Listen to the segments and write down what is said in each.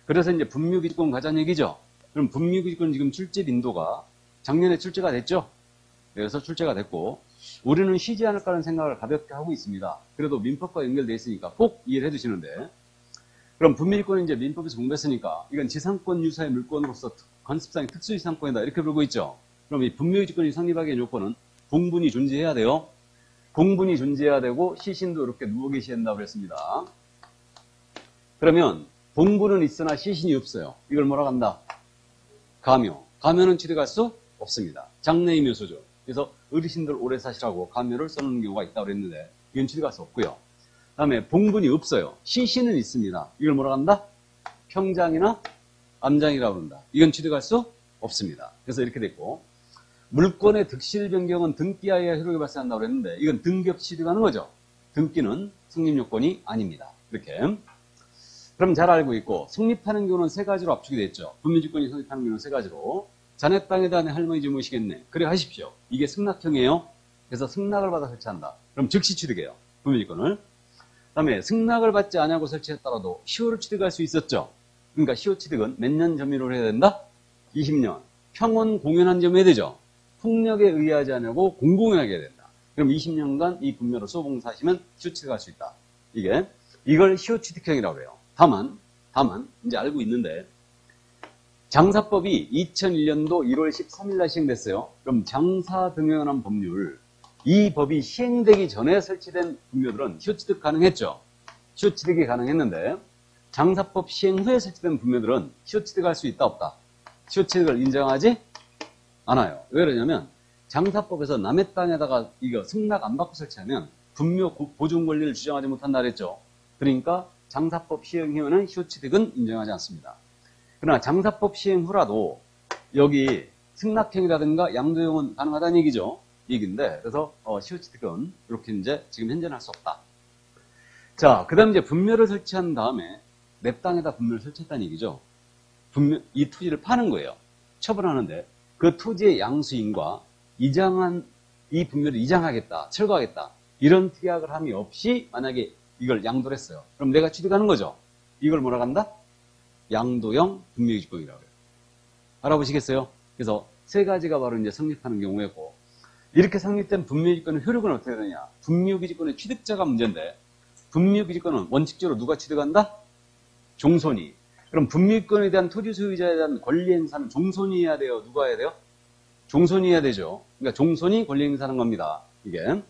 그래서 이제 분묘기지권 가자는 얘기죠. 그럼 분묘기지권 지금 출제 빈도가 작년에 출제가 됐죠. 그래서 출제가 됐고 우리는 쉬지 않을까라는 생각을 가볍게 하고 있습니다. 그래도 민법과 연결되어 있으니까 꼭 이해를 해두시는데, 그럼 분묘기권은 이제 민법에서 공부했으니까 이건 지상권 유사의 물권으로서 관습상의 특수지상권이다 이렇게 부르고 있죠. 그럼 이 분묘기지권이 성립하기 위한 요건은 공분이 존재해야 돼요. 공분이 존재해야 되고 시신도 이렇게 누워 계셔야 된다고 그랬습니다. 그러면 공분은 있으나 시신이 없어요. 이걸 뭐라고 한다? 가묘. 가묘는 취득할 수 없습니다. 장래의 묘소죠. 그래서 어르신들 오래 사시라고 가묘를 써놓는 경우가 있다고 그랬는데 이건 취득할 수 없고요. 다음에 봉분이 없어요. 시신은 있습니다. 이걸 뭐라고 한다? 평장이나 암장이라고 한다. 이건 취득할 수 없습니다. 그래서 이렇게 됐고, 물권의 득실 변경은 등기하여야 효력이 발생한다고 그랬는데 이건 등기 없이 취득하는 거죠. 등기는 성립요건이 아닙니다. 이렇게. 그럼 잘 알고 있고, 성립하는 경우는 세 가지로 압축이 됐죠. 분묘지권이 성립하는 경우는 세 가지로. 자네 땅에 대한 할머니 집 모시겠네. 그래 하십시오. 이게 승낙형이에요. 그래서 승낙을 받아 설치한다. 그럼 즉시 취득해요. 분묘지권을. 그 다음에 승낙을 받지 않냐고 설치했더라도 시효를 취득할 수 있었죠. 그러니까 시효 취득은 몇 년 점유를 해야 된다? 20년. 평온 공연한 점해야 되죠. 폭력에 의하지 않냐고 공공연하게 해야 된다. 그럼 20년간 이 분묘로 소봉사하시면 시효 취득할 수 있다. 이걸 시효 취득형이라고 해요. 다만 이제 알고 있는데 장사법이 2001년도 1월 13일 날 시행됐어요. 그럼 장사 등에 관한 법률, 이 법이 시행되기 전에 설치된 분묘들은 시효 취득 가능했죠. 시효 취득이 가능했는데 장사법 시행 후에 설치된 분묘들은 시효 취득할 수 있다 없다? 시효 취득을 인정하지 않아요. 왜 그러냐면 장사법에서 남의 땅에다가 이거 승낙 안 받고 설치하면 분묘 보존 권리를 주장하지 못한다 그랬죠. 그러니까 장사법 시행 후에는 시효 취득은 인정하지 않습니다. 그러나 장사법 시행 후라도 여기 승낙형이라든가 양도형은 가능하다는 얘기죠. 얘기인데, 그래서 시효 취득은 이렇게 이제 지금 현재는 할 수 없다. 자, 그 다음 이제 분묘를 설치한 다음에 내 땅에다 분묘를 설치했다는 얘기죠. 이 토지를 파는 거예요. 처분하는데 그 토지의 양수인과 이장한 이 분묘를 이장하겠다, 철거하겠다 이런 특약을 함이 없이 만약에 이걸 양도를 했어요. 그럼 내가 취득하는 거죠. 이걸 뭐라고 한다? 양도형 분묘기지권이라고 해요. 알아보시겠어요? 그래서 세 가지가 바로 이제 성립하는 경우였고, 이렇게 성립된 분묘기지권의 효력은 어떻게 되느냐? 분묘기지권의 취득자가 문제인데, 분묘기지권은 원칙적으로 누가 취득한다? 종손이. 그럼 분묘기권에 대한 토지 소유자에 대한 권리 행사는 종손이 해야 돼요? 누가 해야 돼요? 종손이 해야 되죠. 그러니까 종손이 권리 행사하는 겁니다. 이게.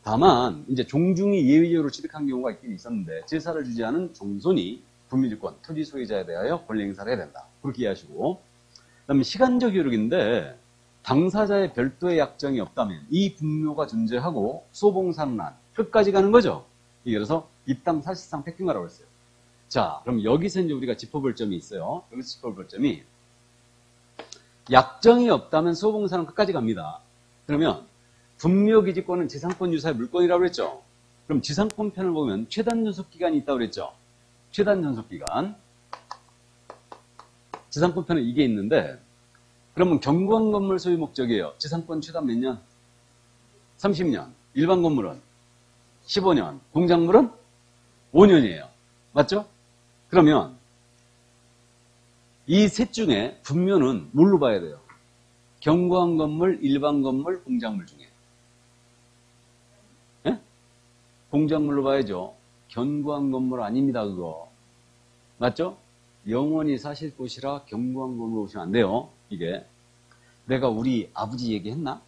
다만 이제 종중이 예외적으로 취득한 경우가 있긴 있었는데 제사를 주지 않은 종손이 분묘지권, 토지 소유자에 대하여 권리 행사를 해야 된다. 그렇게 이해하시고, 그 다음에 시간적 효력인데 당사자의 별도의 약정이 없다면 이 분묘가 존재하고 소봉사는 한 끝까지 가는 거죠. 그래서 이 땅 사실상 뺏긴가라고 했어요. 자, 그럼 여기서 이제 우리가 짚어볼 점이 있어요. 여기서 짚어볼 점이, 약정이 없다면 소봉사는 끝까지 갑니다. 그러면 분묘기지권은 지상권 유사의 물권이라고 그랬죠. 그럼 지상권 편을 보면 최단 존속기간이 있다고 그랬죠. 최단 존속기간. 지상권 편은 이게 있는데, 그러면 경관 건물 소유 목적이에요. 지상권 최단 몇 년? 30년. 일반 건물은 15년. 공작물은 5년이에요. 맞죠? 그러면 이 셋 중에 분묘는 뭘로 봐야 돼요? 경관 건물, 일반 건물, 공작물 중에. 예? 공작물로 봐야죠. 견고한 건물 아닙니다, 그거. 맞죠? 영원히 사실 곳이라 견고한 건물로 오시면 안 돼요, 이게. 내가 우리 아버지 얘기했나?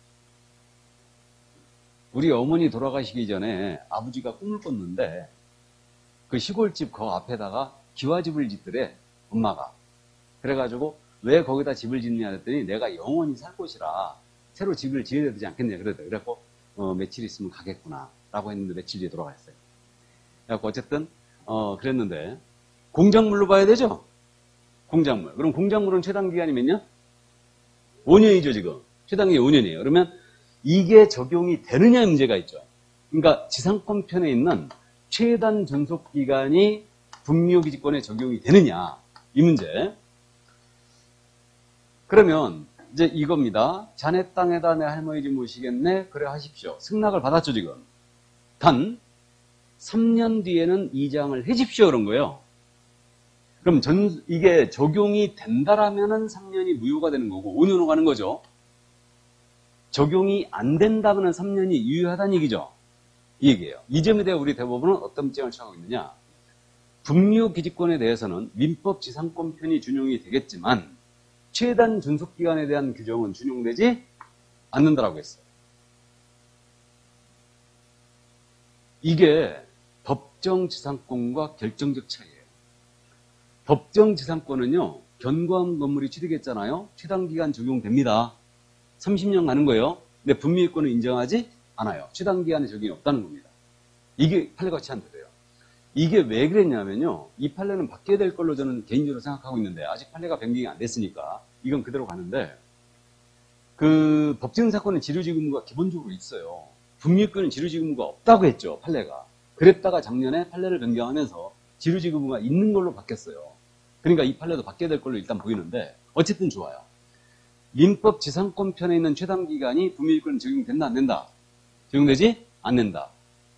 우리 어머니 돌아가시기 전에 아버지가 꿈을 꿨는데 그 시골집 그 앞에다가 기와집을 짓더래, 엄마가. 그래가지고 왜 거기다 집을 짓냐 했더니 내가 영원히 살 곳이라 새로 집을 지어야 되지 않겠냐 그러더라고요. 그래갖고 며칠 있으면 가겠구나 라고 했는데 며칠 뒤에 돌아갔어요. 그래갖고 어쨌든 그랬는데 공작물로 봐야 되죠. 공작물. 그럼 공작물은 최단 기간이 몇 년? 5년이죠 지금. 최단 기간이 5년이에요. 그러면 이게 적용이 되느냐의 문제가 있죠. 그러니까 지상권 편에 있는 최단 존속 기간이 분묘기지권에 적용이 되느냐 이 문제. 그러면 이제 이겁니다. 자네 땅에다 내 할머니 집 모시겠네? 그래 하십시오. 승낙을 받았죠 지금. 단 3년 뒤에는 이장을 해십시오 그런 거예요. 그럼 이게 적용이 된다라면은 3년이 무효가 되는 거고 5년으로 가는 거죠. 적용이 안 된다면은 3년이 유효하다는 얘기죠. 이 얘기예요. 이 점에 대해 우리 대법원은 어떤 입장을 취하고 있느냐. 분묘기지권에 대해서는 민법지상권 편이 준용이 되겠지만 최단 존속기간에 대한 규정은 준용되지 않는다라고 했어요. 이게 법정지상권과 결정적 차이예요. 법정지상권은요. 견고한 건물이 취득했잖아요. 최단기간 적용됩니다. 30년 가는 거예요. 근데 분묘기권은 인정하지 않아요. 최단기간에 적용이 없다는 겁니다. 이게 판례가 취한대로요. 이게 왜 그랬냐면요. 이 판례는 바뀌어야 될 걸로 저는 개인적으로 생각하고 있는데 아직 판례가 변경이 안 됐으니까 이건 그대로 가는데 그 법정사건은 지류지구무가 기본적으로 있어요. 분묘기권은 지류지구무가 없다고 했죠. 판례가. 그랬다가 작년에 판례를 변경하면서 지류지구무가 있는 걸로 바뀌었어요. 그러니까 이 판례도 바뀌어야 될 걸로 일단 보이는데 어쨌든 좋아요. 민법 지상권 편에 있는 최단기간이 분묘기권 적용된다 안 된다? 적용되지 않는다.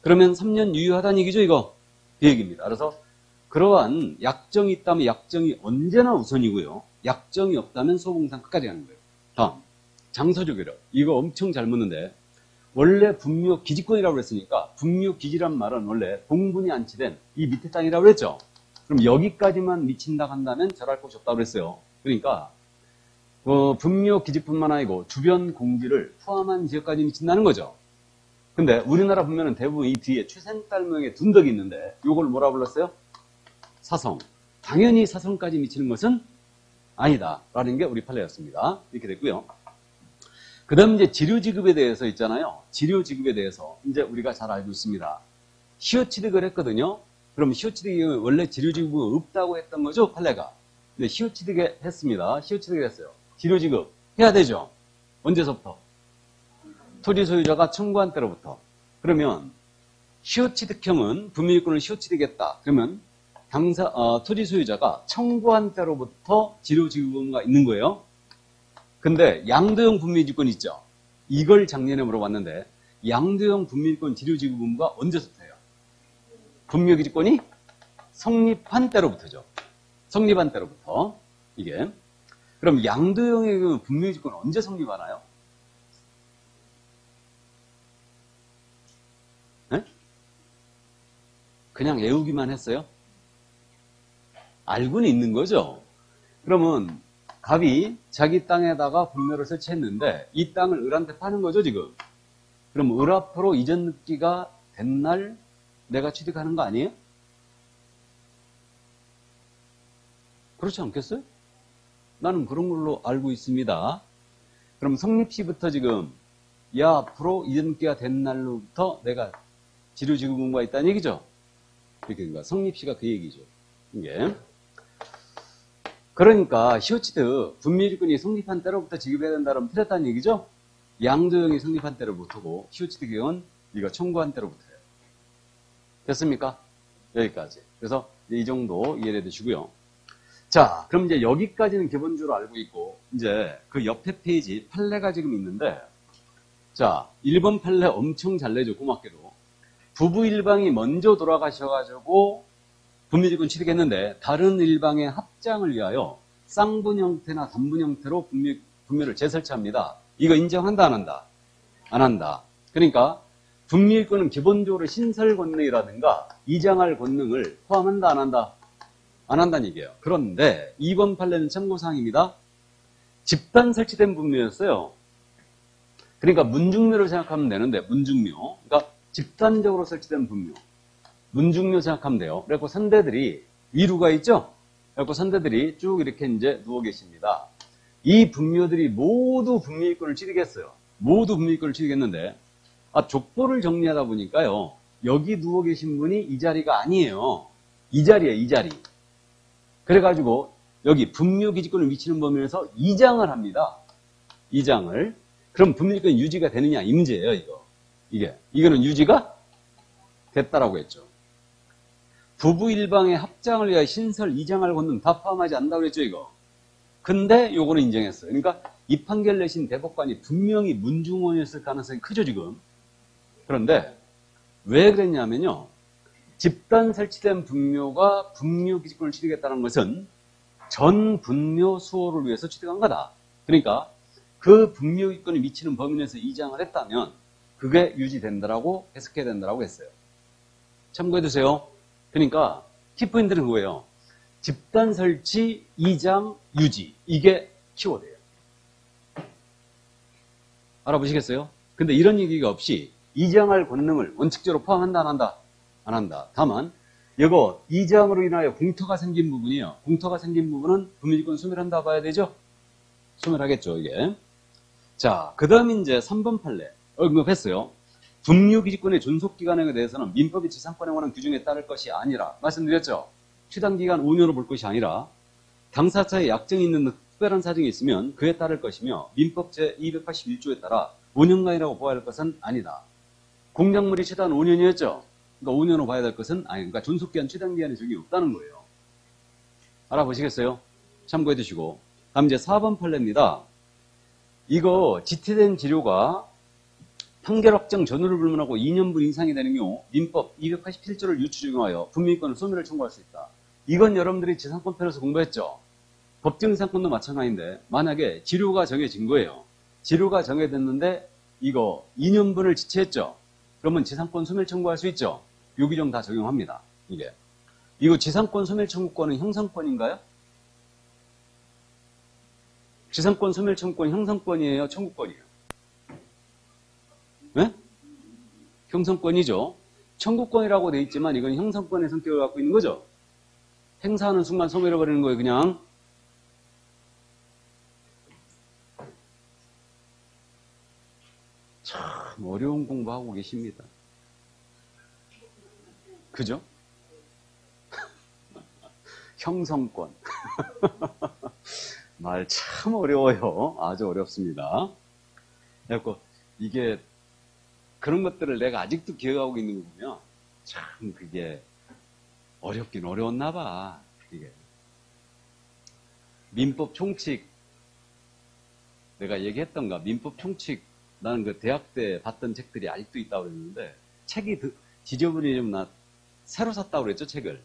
그러면 3년 유효하다는 얘기죠 이거? 그 얘기입니다. 그래서 그러한 약정이 있다면 약정이 언제나 우선이고요. 약정이 없다면 소봉상 끝까지 가는 거예요. 다음 장서적 효력. 이거 엄청 잘 묻는데 원래 분묘기지권이라고 했으니까 분묘기지란 말은 원래 봉분이 안치된 이 밑에 땅이라고 했죠. 그럼 여기까지만 미친다 한다면 절할 곳이 없다고 그랬어요. 그러니까 분묘기지뿐만 아니고 주변 공지를 포함한 지역까지 미친다는 거죠. 근데 우리나라 보면은 대부분 이 뒤에 최센딸명의 둔덕이 있는데 이걸 뭐라 불렀어요? 사성. 당연히 사성까지 미치는 것은 아니다 라는 게 우리 판례였습니다. 이렇게 됐고요. 그 다음 이제 지류지급에 대해서 있잖아요. 지류지급에 대해서 이제 우리가 잘 알고 있습니다. 시효취득을 했거든요. 그럼 시효취득이 원래 지류지급은 없다고 했던 거죠, 판례가. 근데 시효취득을 했습니다. 시효취득을 했어요. 지류지급 해야 되죠. 언제서부터? 토지 소유자가 청구한 때로부터. 그러면 시효취득형은 분묘기권을 시효취득했다. 그러면 토지 소유자가 청구한 때로부터 지류지급 의무가 있는 거예요. 근데 양도형 분묘기지권 있죠. 이걸 작년에 물어봤는데 양도형 분묘기권 지류지급 의무가 언제부터예요? 분묘기지권이 성립한 때로부터죠. 성립한 때로부터 이게. 그럼 양도형의 분묘기지권은 언제 성립하나요? 네? 그냥 외우기만 했어요? 알고는 있는 거죠. 그러면 갑이 자기 땅에다가 분묘를 설치했는데 이 땅을 을한테 파는 거죠 지금. 그럼 을 앞으로 이전 납기가 된 날 내가 취득하는 거 아니에요? 그렇지 않겠어요? 나는 그런 걸로 알고 있습니다. 그럼 성립시부터 지금 야 앞으로 이전 납기가 된 날로부터 내가 지류지급 의무가 있다는 얘기죠. 그러니까 성립시가 그 얘기죠. 이게. 그러니까 시효취득 분묘기지권이 성립한 때로부터 지급해야 된다면 틀렸다는 얘기죠. 양도형이 성립한 때로부터고 시효취득형은 이거 청구한 때로부터예요. 됐습니까? 여기까지. 그래서 이 정도 이해해 두시고요. 자, 그럼 이제 여기까지는 기본적으로 알고 있고 이제 그 옆에 페이지 판례가 지금 있는데 자, 1번 판례 엄청 잘 내죠. 고맙게도. 부부 일방이 먼저 돌아가셔가지고 분묘기지권 취득했는데 다른 일방의 합장을 위하여 쌍분 형태나 단분 형태로 분묘를 재설치합니다. 이거 인정한다 안 한다? 안 한다. 그러니까 분묘기권은 기본적으로 신설 권능이라든가 이장할 권능을 포함한다 안 한다? 안 한다는 얘기예요. 그런데 2번 판례는 참고사항입니다. 집단 설치된 분묘였어요. 그러니까 문중묘를 생각하면 되는데 문중묘. 그러니까 집단적으로 설치된 분묘. 문중묘 생각하면 돼요. 그래서 선대들이 위루가 있죠? 그래서 선대들이 쭉 이렇게 이제 누워 계십니다. 이 분묘들이 모두 분묘기권을 취득했어요. 모두 분묘기권을 취득했는데 족보를 정리하다 보니까요. 여기 누워 계신 분이 이 자리가 아니에요. 이 자리예요. 이 자리. 그래가지고 여기 분묘기지권을 미치는 범위에서 이장을 합니다. 이장을. 그럼 분묘기권이 유지가 되느냐? 이 문제예요. 이거는 유지가 됐다라고 했죠. 부부 일방의 합장을 위하여 신설, 이장할 권능 다 포함하지 않는다고 그랬죠, 이거. 근데 요거는 인정했어요. 그러니까 이 판결 내신 대법관이 분명히 문중원이었을 가능성이 크죠, 지금. 그런데 왜 그랬냐면요. 집단 설치된 분묘가 분묘 기지권을 취득했다는 것은 전 분묘 수호를 위해서 취득한 거다. 그러니까 그 분묘 기지권이 미치는 범위 내에서 이장을 했다면 그게 유지된다라고 해석해야 된다라고 했어요. 참고해 두세요. 그러니까 키포인트는 그거예요. 집단 설치, 이장, 유지. 이게 키워드예요. 알아보시겠어요? 근데 이런 얘기가 없이 이장할 권능을 원칙적으로 포함한다, 안 한다? 안 한다. 다만 이거 이장으로 인하여 공터가 생긴 부분이에요. 공터가 생긴 부분은 분묘기지권 소멸한다 봐야 되죠? 소멸하겠죠, 이게. 자, 그 다음 이제 3번 판례. 언급했어요. 분묘기지권의 존속기간에 대해서는 민법이 지상권에 관한 규정에 따를 것이 아니라 말씀드렸죠? 취당기간 5년으로 볼 것이 아니라 당사자의 약정이 있는 특별한 사정이 있으면 그에 따를 것이며 민법 제281조에 따라 5년간이라고 보아야 할 것은 아니다. 공작물이 최단 5년이었죠? 그러니까 5년으로 봐야 될 것은 아니, 그러니까 존속기한 취당기한에 적용이 없다는 거예요. 알아보시겠어요? 참고해 두시고. 다음 이제 4번 판례입니다. 이거 지체된 지료가 판결 확정 전후를 불문하고 2년분 이상이 되는 경우 민법 287조를 유추 적용하여 분묘기권을 소멸을 청구할 수 있다. 이건 여러분들이 지상권편에서 공부했죠? 법정지상권도 마찬가지인데 만약에 지료가 정해진 거예요. 지료가 정해졌는데 이거 2년분을 지체했죠? 그러면 지상권 소멸 청구할 수 있죠? 요 규정 다 적용합니다. 이게. 이거 지상권 소멸 청구권은 형성권인가요? 지상권 소멸 청구권 형성권이에요? 청구권이에요? 네? 형성권이죠. 청구권이라고 돼 있지만 이건 형성권의 성격을 갖고 있는 거죠. 행사하는 순간 소멸해버리는 거예요, 그냥. 참 어려운 공부하고 계십니다. 그죠? 형성권. 말 참 어려워요. 아주 어렵습니다. 그래서 이게 그런 것들을 내가 아직도 기억하고 있는 거 보면 참 그게 어렵긴 어려웠나 봐. 이게 민법 총칙 내가 얘기했던가 민법 총칙 나는 그 대학 때 봤던 책들이 아직도 있다고 그랬는데 책이 지저분이 좀 나 새로 샀다고 그랬죠 책을.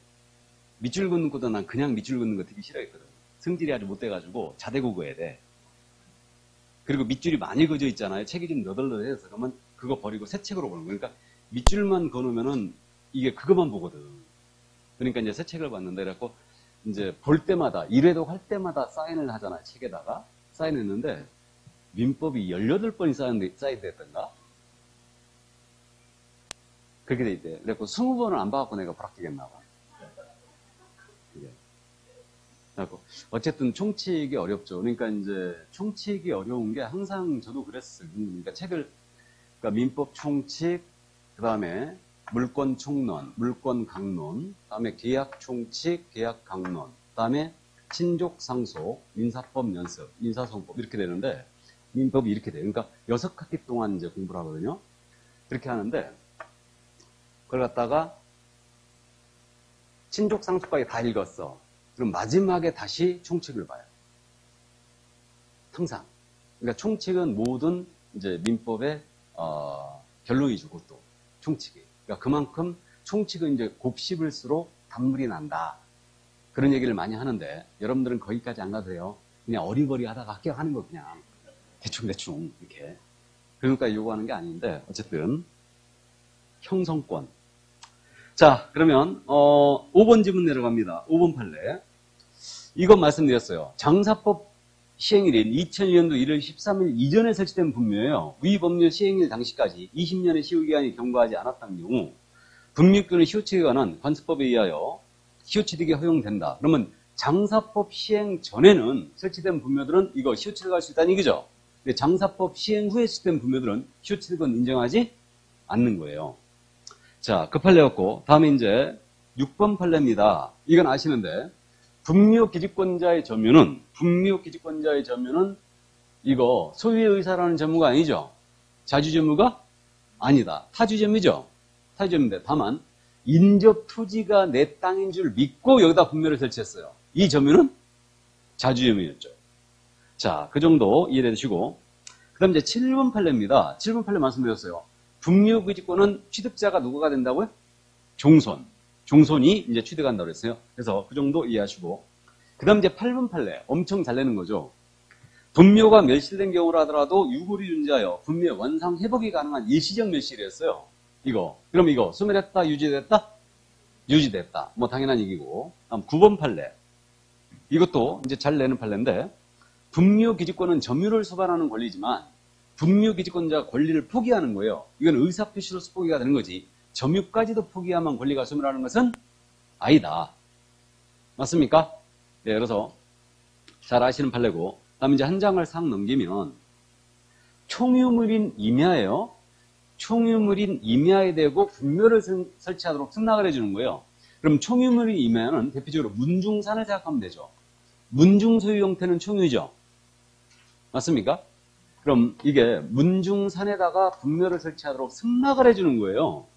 밑줄 긋는 것도 난 그냥 밑줄 긋는 거 되게 싫어했거든. 성질이 아주 못돼가지고 자대고 그어야 돼. 그리고 밑줄이 많이 그어져 있잖아요. 책이 좀 너덜너덜해서 그러면 그거 버리고 새 책으로 보는 거예요. 그러니까 밑줄만 그어놓으면은 이게 그것만 보거든. 그러니까 이제 새 책을 봤는데 그래갖고 이제 볼 때마다 일회독 할 때마다 사인을 하잖아요. 책에다가 사인했는데 민법이 18번이 사인됐던가? 그렇게 돼 있대. 그래갖고 20번을 안 봐갖고 내가 불합격했나 봐. 그래갖고 어쨌든 총칙이 어렵죠. 그러니까 이제 총칙이 어려운 게 항상 저도 그랬어요. 그러니까 책을 그러니까 민법 총칙, 그 다음에 물권 총론, 물권 강론, 그 다음에 계약 총칙, 계약 강론, 그 다음에 친족 상속, 민사법 연습, 민사소송법 이렇게 되는데 민법이 이렇게 돼요. 그러니까 6학기 동안 이제 공부를 하거든요. 그렇게 하는데 그걸 갖다가 친족 상속까지 다 읽었어. 그럼 마지막에 다시 총칙을 봐요. 항상. 그러니까 총칙은 모든 이제 민법의 결론이죠. 그것도 총칙이. 그러니까 그만큼 총칙은 이제 곱씹을수록 단물이 난다. 그런 얘기를 많이 하는데 여러분들은 거기까지 안 가도 돼요. 그냥 어리버리 하다가 합격하는 거 그냥 대충 이렇게. 그러니까 요구하는 게 아닌데 어쨌든 형성권. 자, 그러면 5번 지문 내려갑니다. 5번 판례. 이건 말씀드렸어요. 장사법 시행일인 2002년도 1월 13일 이전에 설치된 분묘예요. 위 법률 시행일 당시까지 20년의 시효기간이 경과하지 않았던 경우 분묘권의 시효취득에 관한 관습법에 의하여 시효취득이 허용된다. 그러면 장사법 시행 전에는 설치된 분묘들은 이거 시효취득할 수 있다는 얘기죠. 근데 장사법 시행 후에 설치된 분묘들은 시효취득은 인정하지 않는 거예요. 자, 그 판례였고 다음에 이제 6번 판례입니다. 이건 아시는데 분묘기지권자의 점유는 이거 소유의 의사라는 점유가 아니죠. 자주점유가 아니다. 타주점유죠. 타주점유인데 다만 인접 토지가 내 땅인 줄 믿고 여기다 분묘를 설치했어요. 이 점유는 자주점유였죠. 자, 그 정도 이해해 주시고 그 다음 이제 7번 판례입니다. 7번 판례 말씀드렸어요. 분묘기지권은 취득자가 누구가 된다고요? 종손. 종손이 이제 취득한다고 그랬어요. 그래서 그 정도 이해하시고. 그 다음 이제 8번 판례. 엄청 잘 내는 거죠. 분묘가 멸실된 경우라 하더라도 유골이 존재하여 분묘 원상 회복이 가능한 일시적 멸실이었어요. 이거. 그럼 이거 소멸했다, 유지됐다? 유지됐다. 뭐 당연한 얘기고. 다음 9번 판례. 이것도 이제 잘 내는 판례인데, 분묘 기지권은 점유를 수반하는 권리지만 분묘 기지권자 권리를 포기하는 거예요. 이건 의사표시로서 포기가 되는 거지. 점유까지도 포기하면 권리가 소멸하는 것은 아니다. 맞습니까? 네, 그래서 잘 아시는 판례고. 다음 이제 한 장을 싹 넘기면 총유물인 임야예요. 총유물인 임야에 대고 분묘를 설치하도록 승낙을 해주는 거예요. 그럼 총유물인 임야는 대표적으로 문중산을 생각하면 되죠. 문중 소유 형태는 총유죠. 맞습니까? 그럼 이게 문중산에다가 분묘를 설치하도록 승낙을 해주는 거예요.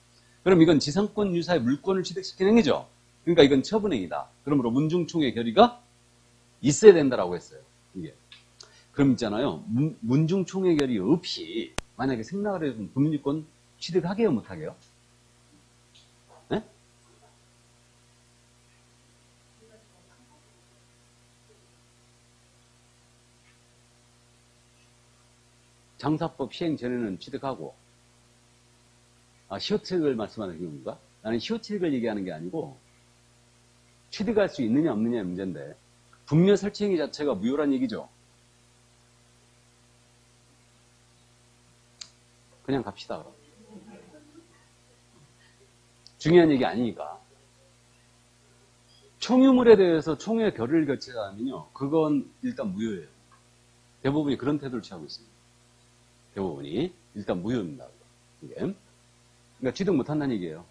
그럼 이건 지상권 유사의 물권을 취득시키는 행위죠. 그러니까 이건 처분행위다. 그러므로 문중총의 결의가 있어야 된다라고 했어요. 이게. 그럼 있잖아요. 문중총의 결의 없이 만약에 승낙을 해주면 분유권 취득하게요, 못하게요? 네? 장사법 시행 전에는 취득하고. 아, 시효취득을 말씀하는 경우인가? 나는 시효취득을 얘기하는 게 아니고 취득할 수 있느냐 없느냐의 문제인데, 분묘 설치 행위 자체가 무효란 얘기죠. 그냥 갑시다, 그럼. 중요한 얘기 아니니까. 총유물에 대해서 총회 결의를 거치하면요, 그건 일단 무효예요. 대부분이 그런 태도를 취하고 있습니다. 대부분이 일단 무효입니다. 이게. 그러니까 취득 못한다는 얘기예요.